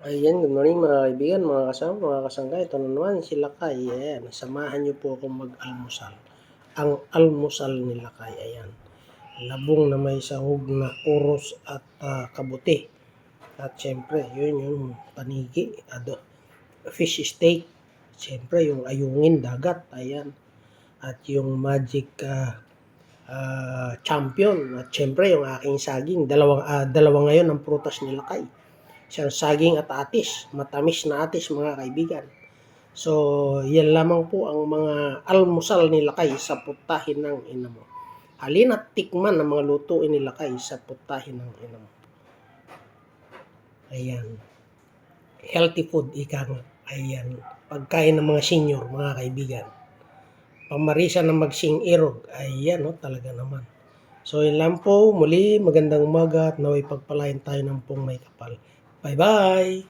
Ayan, good morning mga kaibigan, mga kasama, mga kasangga. Ito na naman si Lakay. Ayan, samahan niyo po akong mag-almusal. Ang almusal ni Lakay, ayan. Labong na may sahog na oros at kabuti. At syempre, yun yung panigi, fish steak. Syempre, yung ayungin, dagat, ayan. At yung magic champion. At syempre, yung aking saging. Dalawa ngayon ang prutas ni Lakay. Siyang saging at atis, matamis na atis mga kaibigan. So, yan lamang po ang mga almusal ni Lakay sa putahin ng ina mo. Halina at tikman ang mga lutuin ni Lakay sa putahin ng ina mo. Ayan. Healthy food, ika nga. Ayan. Pagkain ng mga senior, mga kaibigan. Pamarisa na magsing irog. Ayan, talaga naman. So, yun lang po. Muli, magandang umaga at naway pagpalain tayo ng pong may kapal. Bye-bye!